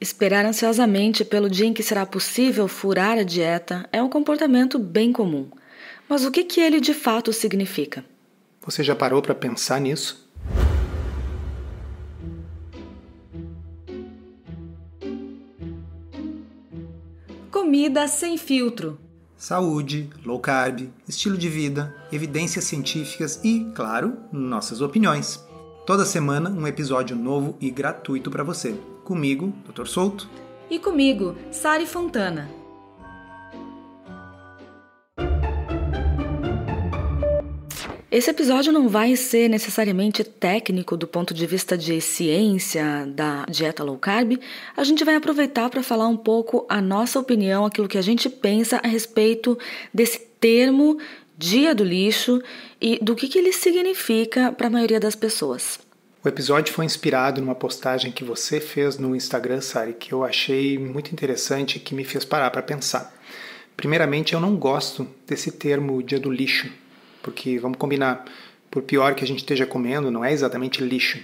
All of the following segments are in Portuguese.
Esperar ansiosamente pelo dia em que será possível furar a dieta é um comportamento bem comum. Mas o que ele de fato significa? Você já parou para pensar nisso? Comida sem filtro. Saúde, low carb, estilo de vida, evidências científicas e, claro, nossas opiniões. Toda semana um episódio novo e gratuito para você. Comigo, Dr. Souto. E comigo, Sari Fontana. Esse episódio não vai ser necessariamente técnico do ponto de vista de ciência da dieta low carb. A gente vai aproveitar para falar um pouco a nossa opinião, aquilo que a gente pensa a respeito desse termo dia do lixo e do que ele significa para a maioria das pessoas. O episódio foi inspirado numa postagem que você fez no Instagram, Sari, que eu achei muito interessante e que me fez parar para pensar. Primeiramente, eu não gosto desse termo dia do lixo, porque, vamos combinar, por pior que a gente esteja comendo, não é exatamente lixo.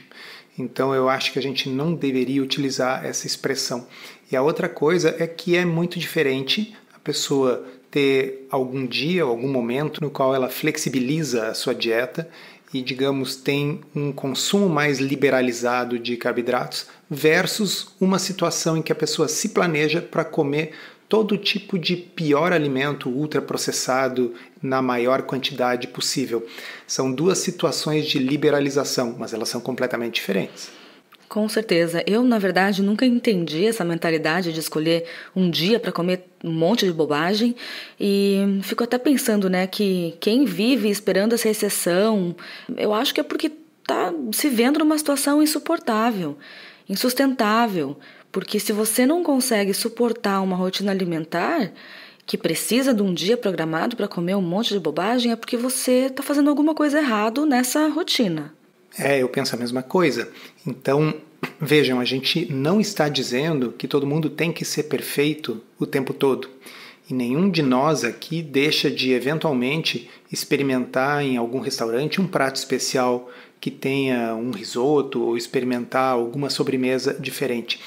Então, eu acho que a gente não deveria utilizar essa expressão. E a outra coisa é que é muito diferente a pessoa ter algum dia ou algum momento no qual ela flexibiliza a sua dieta e, digamos, tem um consumo mais liberalizado de carboidratos versus uma situação em que a pessoa se planeja para comer todo tipo de pior alimento ultraprocessado na maior quantidade possível. São duas situações de liberalização, mas elas são completamente diferentes. Com certeza. Eu, na verdade, nunca entendi essa mentalidade de escolher um dia para comer um monte de bobagem e fico até pensando, que quem vive esperando essa exceção, eu acho que é porque está se vendo numa situação insuportável, insustentável, porque se você não consegue suportar uma rotina alimentar que precisa de um dia programado para comer um monte de bobagem, é porque você está fazendo alguma coisa errado nessa rotina. Eu penso a mesma coisa. Então, vejam, a gente não está dizendo que todo mundo tem que ser perfeito o tempo todo. E nenhum de nós aqui deixa de, eventualmente, experimentar em algum restaurante um prato especial que tenha um risoto ou experimentar alguma sobremesa diferente.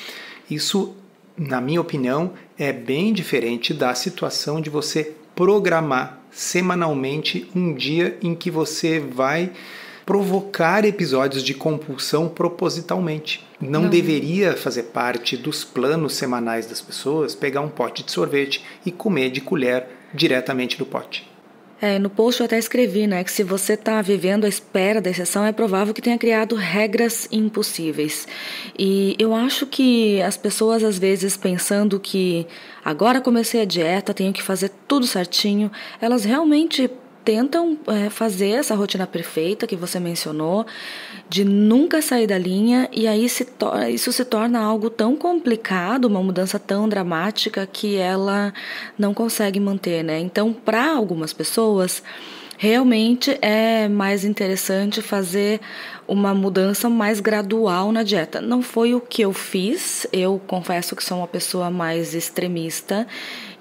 Isso, na minha opinião, é bem diferente da situação de você programar semanalmente um dia em que você vai provocar episódios de compulsão propositalmente. Não deveria fazer parte dos planos semanais das pessoas pegar um pote de sorvete e comer de colher diretamente do pote. No post eu até escrevi, que se você está vivendo à espera da exceção, é provável que tenha criado regras impossíveis. E eu acho que as pessoas, às vezes, pensando que agora comecei a dieta, tenho que fazer tudo certinho, elas realmente tentam fazer essa rotina perfeita que você mencionou, de nunca sair da linha, e aí isso se torna algo tão complicado, uma mudança tão dramática que ela não consegue manter, Então, para algumas pessoas, realmente é mais interessante fazer uma mudança mais gradual na dieta. Não foi o que eu fiz, eu confesso que sou uma pessoa mais extremista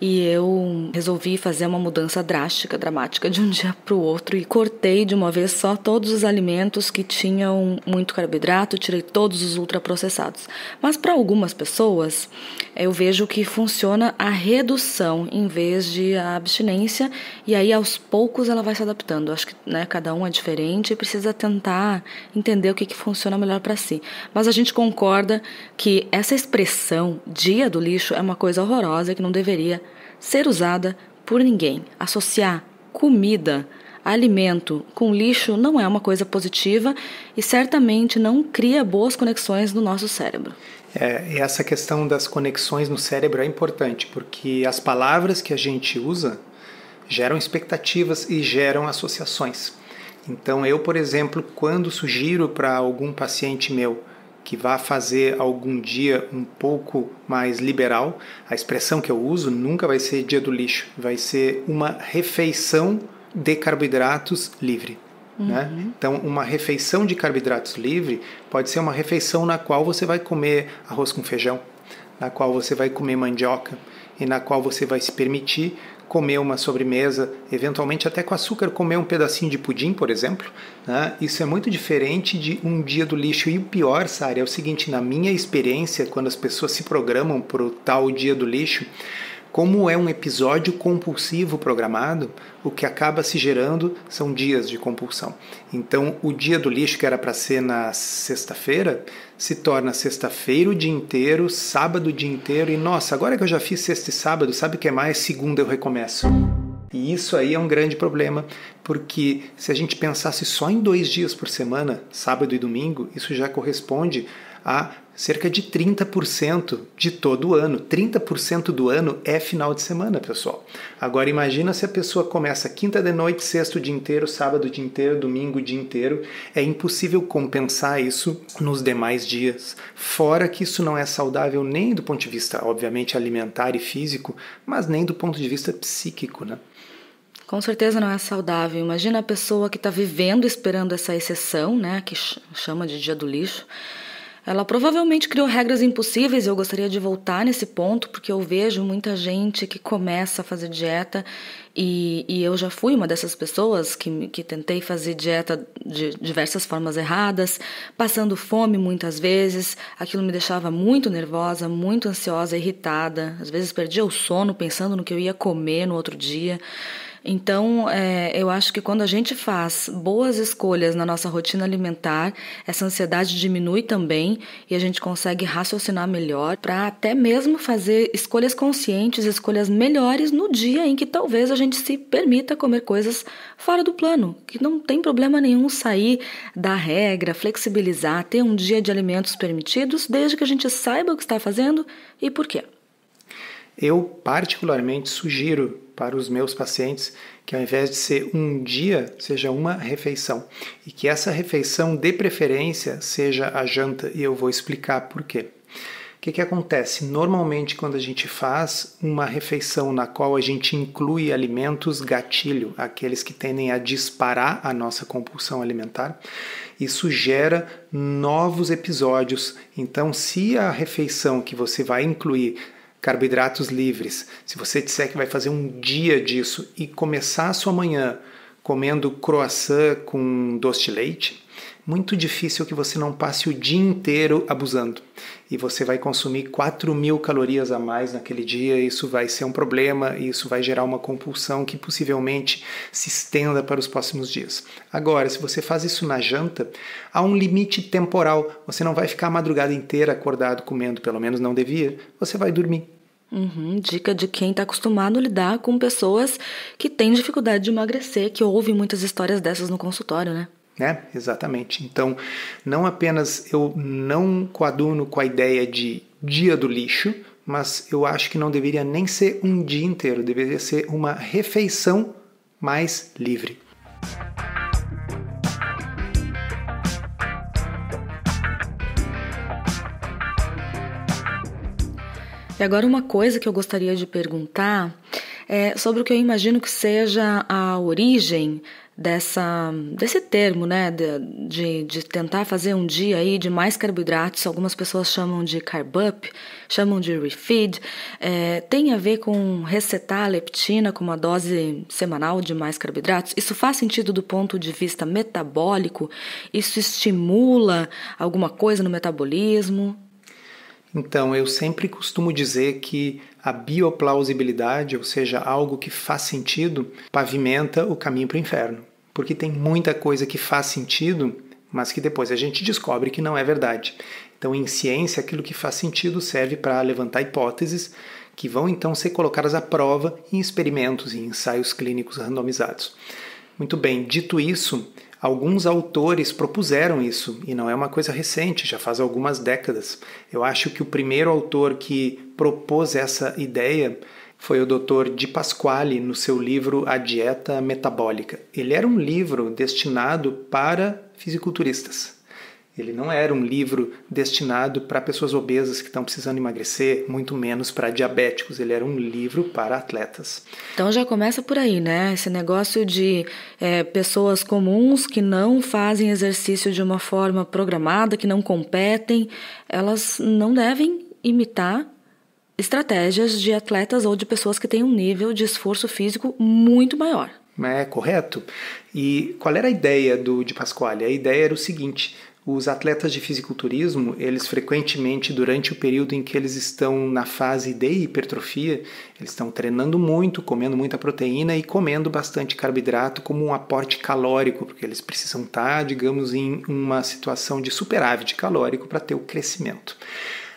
e eu resolvi fazer uma mudança drástica, dramática de um dia para o outro e cortei de uma vez só todos os alimentos que tinham muito carboidrato, tirei todos os ultraprocessados. Mas para algumas pessoas, eu vejo que funciona a redução em vez de a abstinência e aí aos poucos ela vai se adaptando. Acho que cada um é diferente e precisa tentar entender o que funciona melhor para si. Mas a gente concorda que essa expressão dia do lixo é uma coisa horrorosa que não deveria ser usada por ninguém. Associar comida, alimento com lixo não é uma coisa positiva e certamente não cria boas conexões no nosso cérebro. E essa questão das conexões no cérebro é importante, porque as palavras que a gente usa geram expectativas e geram associações. Então eu, por exemplo, quando sugiro para algum paciente meu que vá fazer algum dia um pouco mais liberal, a expressão que eu uso nunca vai ser dia do lixo, vai ser uma refeição de carboidratos livre. Então, uma refeição de carboidratos livre pode ser uma refeição na qual você vai comer arroz com feijão, na qual você vai comer mandioca e na qual você vai se permitir comer uma sobremesa, eventualmente até com açúcar, comer um pedacinho de pudim, por exemplo, né? Isso é muito diferente de um dia do lixo. E o pior, Sara, é o seguinte, na minha experiência, quando as pessoas se programam para o tal dia do lixo, como é um episódio compulsivo programado, o que acaba se gerando são dias de compulsão. Então, o dia do lixo, que era para ser na sexta-feira, se torna sexta-feira o dia inteiro, sábado o dia inteiro, e nossa, agora que eu já fiz sexta e sábado, sabe o que é mais? Segunda eu recomeço. E isso aí é um grande problema, porque se a gente pensasse só em 2 dias por semana, sábado e domingo, isso já corresponde a cerca de 30% de todo o ano. 30% do ano é final de semana, pessoal. Agora imagina se a pessoa começa quinta de noite, sexta o dia inteiro, sábado o dia inteiro, domingo o dia inteiro. É impossível compensar isso nos demais dias. Fora que isso não é saudável nem do ponto de vista, obviamente, alimentar e físico, mas nem do ponto de vista psíquico, né? Com certeza não é saudável. Imagina a pessoa que está vivendo esperando essa exceção, né, que chama de dia do lixo. Ela provavelmente criou regras impossíveis, e eu gostaria de voltar nesse ponto, porque eu vejo muita gente que começa a fazer dieta, e eu já fui uma dessas pessoas que tentei fazer dieta de diversas formas erradas, passando fome muitas vezes. Aquilo me deixava muito nervosa, muito ansiosa, irritada. Às vezes perdia o sono pensando no que eu ia comer no outro dia. Então, eu acho que quando a gente faz boas escolhas na nossa rotina alimentar, essa ansiedade diminui também e a gente consegue raciocinar melhor para até mesmo fazer escolhas conscientes, escolhas melhores no dia em que talvez a gente se permita comer coisas fora do plano, que não tem problema nenhum sair da regra, flexibilizar, ter um dia de alimentos permitidos, desde que a gente saiba o que está fazendo e por quê. Eu particularmente sugiro para os meus pacientes que ao invés de ser um dia, seja uma refeição. E que essa refeição, de preferência, seja a janta, e eu vou explicar por quê. O que acontece? Normalmente, quando a gente faz uma refeição na qual a gente inclui alimentos gatilho, aqueles que tendem a disparar a nossa compulsão alimentar, isso gera novos episódios. Então, se a refeição que você vai incluir carboidratos livres, se você disser que vai fazer um dia disso e começar a sua manhã comendo croissant com doce de leite, muito difícil que você não passe o dia inteiro abusando. E você vai consumir 4.000 calorias a mais naquele dia, isso vai ser um problema, e isso vai gerar uma compulsão que possivelmente se estenda para os próximos dias. Agora, se você faz isso na janta, há um limite temporal. Você não vai ficar a madrugada inteira acordado comendo, pelo menos não devia, você vai dormir. Dica de quem está acostumado a lidar com pessoas que têm dificuldade de emagrecer, que ouvem muitas histórias dessas no consultório, né? Exatamente. Então, não apenas eu não coaduno com a ideia de dia do lixo, mas eu acho que não deveria nem ser um dia inteiro, deveria ser uma refeição mais livre. E agora uma coisa que eu gostaria de perguntar é sobre o que eu imagino que seja a origem desse termo, né, de tentar fazer um dia aí de mais carboidratos. Algumas pessoas chamam de carb up, chamam de refeed. Tem a ver com resetar a leptina com uma dose semanal de mais carboidratos? Isso faz sentido do ponto de vista metabólico? Isso estimula alguma coisa no metabolismo? Então, eu sempre costumo dizer que a bioplausibilidade, ou seja, algo que faz sentido, pavimenta o caminho para o inferno. Porque tem muita coisa que faz sentido, mas que depois a gente descobre que não é verdade. Então, em ciência, aquilo que faz sentido serve para levantar hipóteses que vão então ser colocadas à prova em experimentos e ensaios clínicos randomizados. Muito bem, dito isso, alguns autores propuseram isso, e não é uma coisa recente, já faz algumas décadas. Eu acho que o primeiro autor que propôs essa ideia foi o Dr. Di Pasquale, no seu livro A Dieta Metabólica. Ele era um livro destinado para fisiculturistas. Ele não era um livro destinado para pessoas obesas que estão precisando emagrecer, muito menos para diabéticos. Ele era um livro para atletas. Então já começa por aí, né? Esse negócio de pessoas comuns que não fazem exercício de uma forma programada, que não competem, elas não devem imitar estratégias de atletas ou de pessoas que têm um nível de esforço físico muito maior. É correto. E qual era a ideia do Di Pasquale? A ideia era o seguinte: os atletas de fisiculturismo, eles frequentemente, durante o período em que eles estão na fase de hipertrofia, eles estão treinando muito, comendo muita proteína e comendo bastante carboidrato como um aporte calórico, porque eles precisam estar, digamos, em uma situação de superávit calórico para ter o crescimento.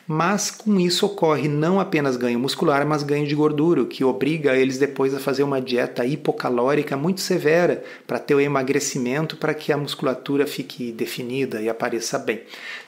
Mas com isso ocorre não apenas ganho muscular, mas ganho de gordura, o que obriga eles depois a fazer uma dieta hipocalórica muito severa para ter o emagrecimento, para que a musculatura fique definida e apareça bem.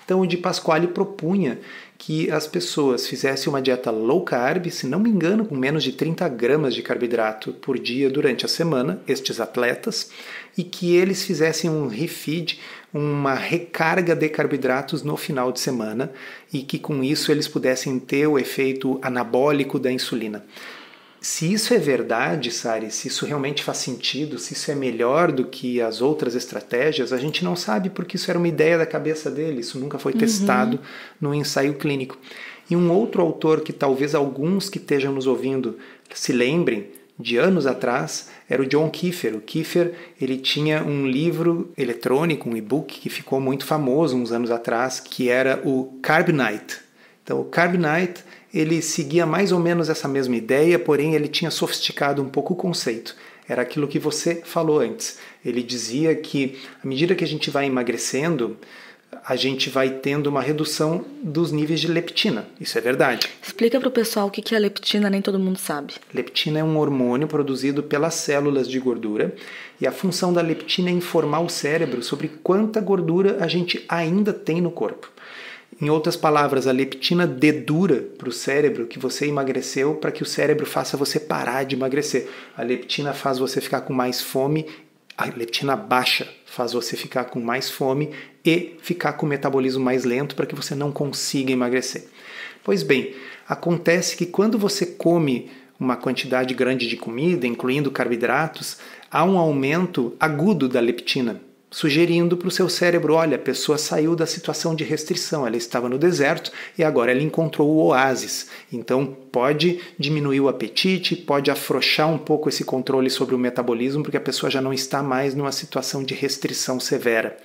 Então o Di Pasquale propunha que as pessoas fizessem uma dieta low carb, se não me engano, com menos de 30 gramas de carboidrato por dia durante a semana, estes atletas, e que eles fizessem um refeed, uma recarga de carboidratos no final de semana, e que com isso eles pudessem ter o efeito anabólico da insulina. Se isso é verdade, Sari, se isso realmente faz sentido, se isso é melhor do que as outras estratégias, a gente não sabe, porque isso era uma ideia da cabeça dele, isso nunca foi testado no ensaio clínico. E um outro autor que talvez alguns que estejam nos ouvindo se lembrem, de anos atrás, era o John Keefer. O Keefer, ele tinha um livro eletrônico, um e-book, que ficou muito famoso uns anos atrás, que era o Carb Night. Então, o Carb Night, ele seguia mais ou menos essa mesma ideia, porém ele tinha sofisticado um pouco o conceito. Era aquilo que você falou antes. Ele dizia que, à medida que a gente vai emagrecendo, a gente vai tendo uma redução dos níveis de leptina. Isso é verdade. Explica para o pessoal o que é leptina, nem todo mundo sabe. Leptina é um hormônio produzido pelas células de gordura, e a função da leptina é informar o cérebro sobre quanta gordura a gente ainda tem no corpo. Em outras palavras, a leptina dedura para o cérebro que você emagreceu, para que o cérebro faça você parar de emagrecer. A leptina faz você ficar com mais fome, a leptina baixa faz você ficar com mais fome e ficar com o metabolismo mais lento para que você não consiga emagrecer. Pois bem, acontece que quando você come uma quantidade grande de comida, incluindo carboidratos, há um aumento agudo da leptina, sugerindo para o seu cérebro: olha, a pessoa saiu da situação de restrição, ela estava no deserto e agora ela encontrou o oásis. Então pode diminuir o apetite, pode afrouxar um pouco esse controle sobre o metabolismo, porque a pessoa já não está mais numa situação de restrição severa.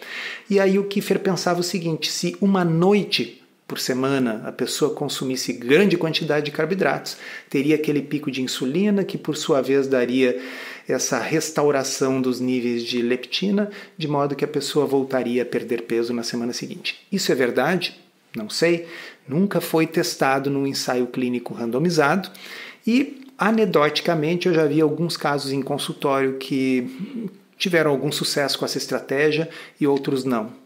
E aí o Keefer pensava o seguinte: se uma noite por semana a pessoa consumisse grande quantidade de carboidratos, teria aquele pico de insulina, que por sua vez daria essa restauração dos níveis de leptina, de modo que a pessoa voltaria a perder peso na semana seguinte. Isso é verdade? Não sei. Nunca foi testado num ensaio clínico randomizado e, anedoticamente, eu já vi alguns casos em consultório que tiveram algum sucesso com essa estratégia e outros não.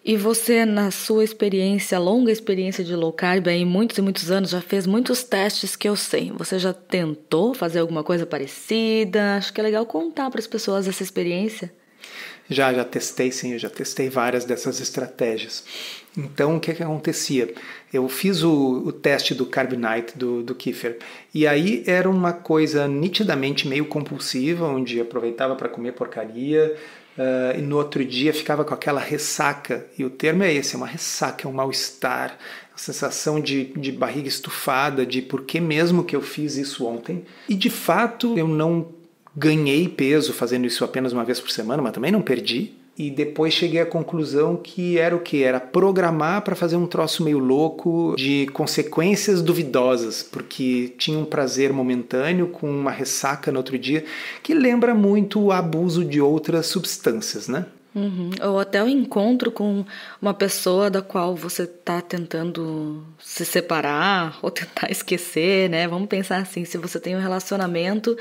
E você, na sua experiência, longa experiência de low carb, aí muitos e muitos anos, já fez muitos testes que eu sei. Você já tentou fazer alguma coisa parecida? Acho que é legal contar para as pessoas essa experiência. Já testei, sim, eu já testei várias dessas estratégias. Então, o que acontecia? Eu fiz o teste do Carb Night do Keefer, e aí era uma coisa nitidamente meio compulsiva, onde aproveitava para comer porcaria, e no outro dia ficava com aquela ressaca, e o termo é esse, é uma ressaca, é um mal-estar, a sensação de barriga estufada, de por que mesmo que eu fiz isso ontem. E de fato eu não ganhei peso fazendo isso apenas uma vez por semana, mas também não perdi. E depois cheguei à conclusão que era o quê? Era programar para fazer um troço meio louco de consequências duvidosas, porque tinha um prazer momentâneo com uma ressaca no outro dia, que lembra muito o abuso de outras substâncias, né? Ou até o encontro com uma pessoa da qual você está tentando se separar ou tentar esquecer, né? Vamos pensar assim, se você tem um relacionamento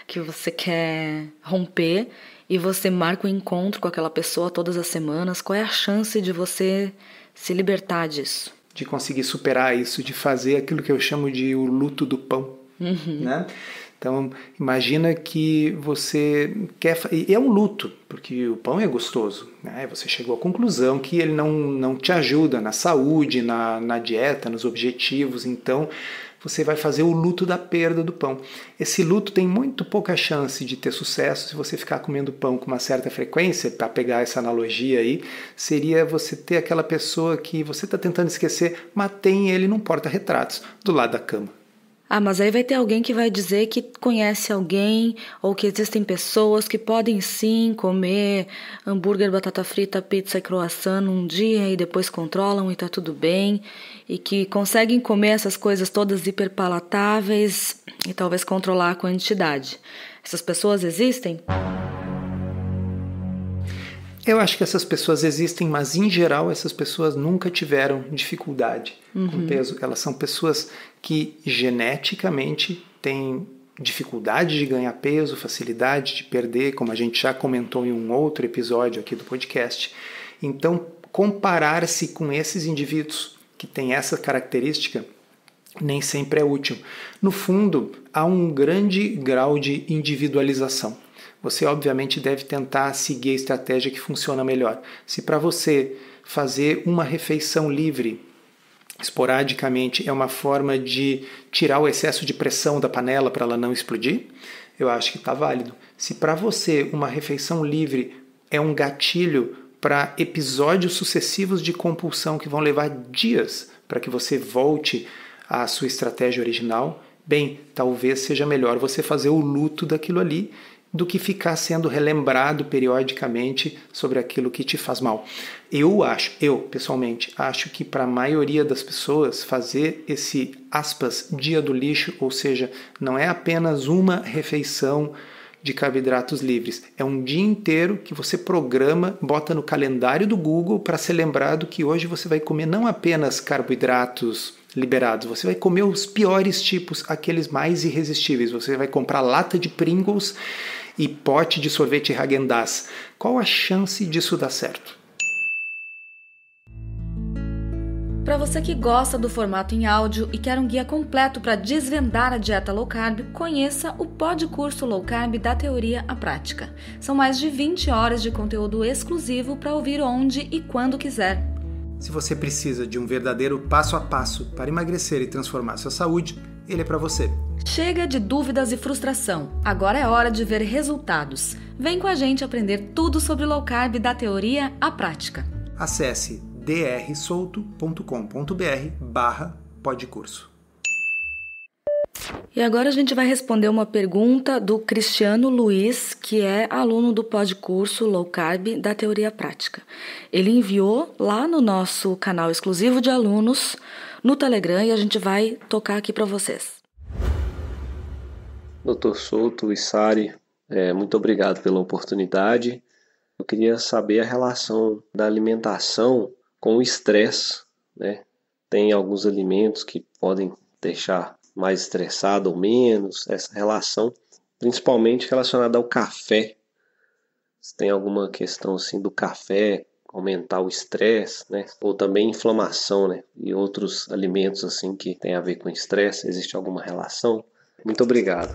que você quer romper e você marca um encontro com aquela pessoa todas as semanas, qual é a chance de você se libertar disso? De conseguir superar isso, de fazer aquilo que eu chamo de o luto do pão, né? Então, imagina que você quer... E é um luto, porque o pão é gostoso, né? Você chegou à conclusão que ele não te ajuda na saúde, na dieta, nos objetivos, então você vai fazer o luto da perda do pão. Esse luto tem muito pouca chance de ter sucesso se você ficar comendo pão com uma certa frequência. Para pegar essa analogia aí, seria você ter aquela pessoa que você está tentando esquecer, mas tem ele num porta-retratos do lado da cama. Ah, mas aí vai ter alguém que vai dizer que conhece alguém ou que existem pessoas que podem sim comer hambúrguer, batata frita, pizza e croissant num dia e depois controlam e tá tudo bem, e que conseguem comer essas coisas todas hiperpalatáveis e talvez controlar a quantidade. Essas pessoas existem? Eu acho que essas pessoas existem, mas em geral essas pessoas nunca tiveram dificuldade com peso. Elas são pessoas que geneticamente têm dificuldade de ganhar peso, facilidade de perder, como a gente já comentou em um outro episódio aqui do podcast. Então, comparar-se com esses indivíduos que têm essa característica nem sempre é útil. No fundo, há um grande grau de individualização. Você obviamente deve tentar seguir a estratégia que funciona melhor. Se para você fazer uma refeição livre esporadicamente é uma forma de tirar o excesso de pressão da panela para ela não explodir, eu acho que está válido. Se para você uma refeição livre é um gatilho para episódios sucessivos de compulsão que vão levar dias para que você volte à sua estratégia original, bem, talvez seja melhor você fazer o luto daquilo ali do que ficar sendo relembrado periodicamente sobre aquilo que te faz mal. Eu pessoalmente, acho que para a maioria das pessoas fazer esse, aspas, dia do lixo, ou seja, não é apenas uma refeição de carboidratos livres, é um dia inteiro que você programa, bota no calendário do Google para ser lembrado que hoje você vai comer não apenas carboidratos liberados, você vai comer os piores tipos, aqueles mais irresistíveis, você vai comprar lata de Pringles e pote de sorvete Häagen-Dazs. Qual a chance disso dar certo? Para você que gosta do formato em áudio e quer um guia completo para desvendar a dieta low carb, conheça o Podcurso Low Carb da Teoria à Prática. São mais de 20 horas de conteúdo exclusivo para ouvir onde e quando quiser. Se você precisa de um verdadeiro passo a passo para emagrecer e transformar sua saúde, ele é para você. Chega de dúvidas e frustração. Agora é hora de ver resultados. Vem com a gente aprender tudo sobre low carb da teoria à prática. Acesse drsolto.com.br/podcurso. E agora a gente vai responder uma pergunta do Cristiano Luiz, que é aluno do Podcurso Low Carb da Teoria Prática. Ele enviou lá no nosso canal exclusivo de alunos, no Telegram, e a gente vai tocar aqui para vocês. Dr. Souto e Sari, muito obrigado pela oportunidade. Eu queria saber a relação da alimentação com o estresse, né? Tem alguns alimentos que podem deixar mais estressado ou menos, essa relação, principalmente relacionada ao café. Se tem alguma questão assim do café aumentar o estresse, né? Ou também inflamação, né? E outros alimentos assim que tem a ver com estresse, existe alguma relação? Muito obrigado.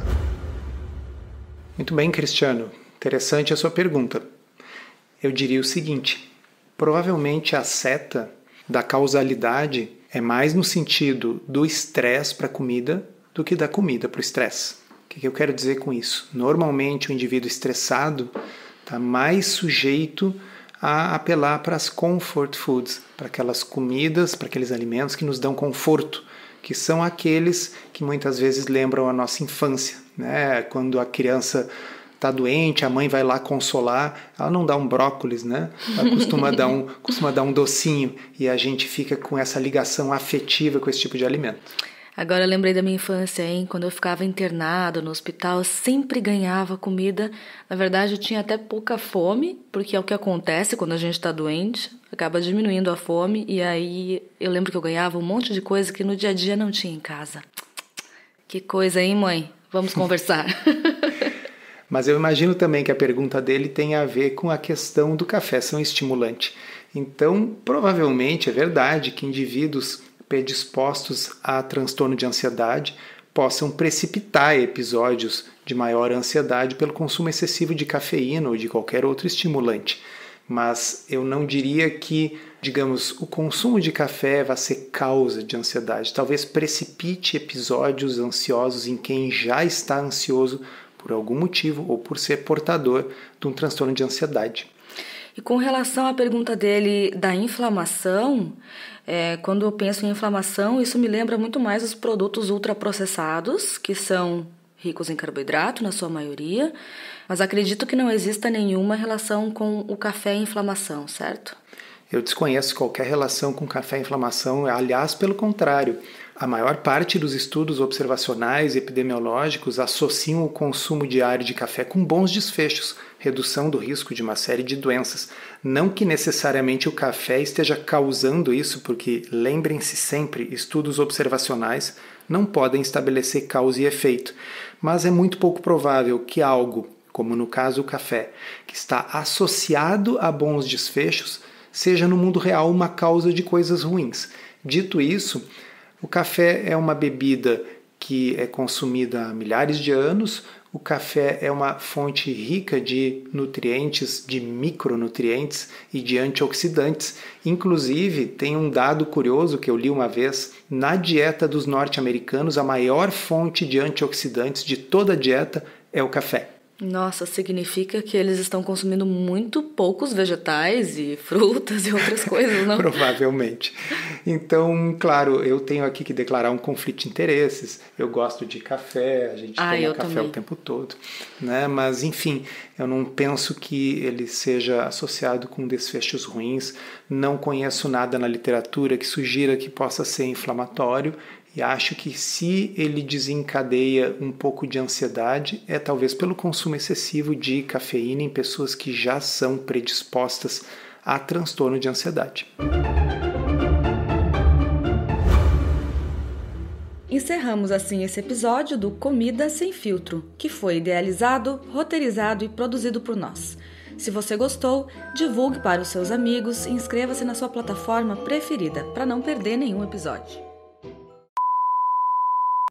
Muito bem, Cristiano. Interessante a sua pergunta. Eu diria o seguinte: provavelmente a seta da causalidade é mais no sentido do estresse para a comida do que da comida para o estresse. O que eu quero dizer com isso? Normalmente o indivíduo estressado está mais sujeito a apelar para as comfort foods, para aquelas comidas, para aqueles alimentos que nos dão conforto, que são aqueles que muitas vezes lembram a nossa infância, né? Quando a criança está doente, a mãe vai lá consolar, ela não dá um brócolis, né? Ela costuma dar um docinho, e a gente fica com essa ligação afetiva com esse tipo de alimento. Agora eu lembrei da minha infância, hein? Quando eu ficava internada no hospital, eu sempre ganhava comida. Na verdade, eu tinha até pouca fome, porque é o que acontece quando a gente está doente, acaba diminuindo a fome, e aí eu lembro que eu ganhava um monte de coisa que no dia a dia não tinha em casa. Que coisa, hein, mãe? Vamos conversar. Mas eu imagino também que a pergunta dele tem a ver com a questão do café ser um estimulante. Então, provavelmente é verdade que indivíduos predispostos a transtorno de ansiedade possam precipitar episódios de maior ansiedade pelo consumo excessivo de cafeína ou de qualquer outro estimulante. Mas eu não diria que, digamos, o consumo de café vai ser causa de ansiedade. Talvez precipite episódios ansiosos em quem já está ansioso por algum motivo ou por ser portador de um transtorno de ansiedade. E com relação à pergunta dele da inflamação, quando eu penso em inflamação, isso me lembra muito mais os produtos ultraprocessados, que são ricos em carboidrato, na sua maioria, mas acredito que não exista nenhuma relação com o café e inflamação, certo? Eu desconheço qualquer relação com café e inflamação, aliás, pelo contrário. A maior parte dos estudos observacionais e epidemiológicos associam o consumo diário de café com bons desfechos, redução do risco de uma série de doenças. Não que necessariamente o café esteja causando isso, porque lembrem-se sempre, estudos observacionais não podem estabelecer causa e efeito, mas é muito pouco provável que algo, como no caso o café, que está associado a bons desfechos, seja no mundo real uma causa de coisas ruins. Dito isso, o café é uma bebida que é consumida há milhares de anos. O café é uma fonte rica de nutrientes, de micronutrientes e de antioxidantes. Inclusive, tem um dado curioso que eu li uma vez, na dieta dos norte-americanos, a maior fonte de antioxidantes de toda a dieta é o café. Nossa, significa que eles estão consumindo muito poucos vegetais e frutas e outras coisas, não? Provavelmente. Então, claro, eu tenho aqui que declarar um conflito de interesses. Eu gosto de café, a gente toma café também o tempo todo, né? Mas, enfim, eu não penso que ele seja associado com desfechos ruins. Não conheço nada na literatura que sugira que possa ser inflamatório. E acho que se ele desencadeia um pouco de ansiedade, é talvez pelo consumo excessivo de cafeína em pessoas que já são predispostas a transtorno de ansiedade. Encerramos assim esse episódio do Comida Sem Filtro, que foi idealizado, roteirizado e produzido por nós. Se você gostou, divulgue para os seus amigos e inscreva-se na sua plataforma preferida para não perder nenhum episódio.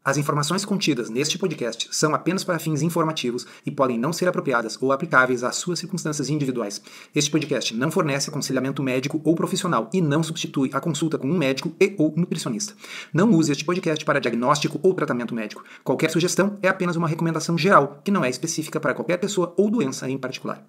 As informações contidas neste podcast são apenas para fins informativos e podem não ser apropriadas ou aplicáveis às suas circunstâncias individuais. Este podcast não fornece aconselhamento médico ou profissional e não substitui a consulta com um médico ou nutricionista. Não use este podcast para diagnóstico ou tratamento médico. Qualquer sugestão é apenas uma recomendação geral, que não é específica para qualquer pessoa ou doença em particular.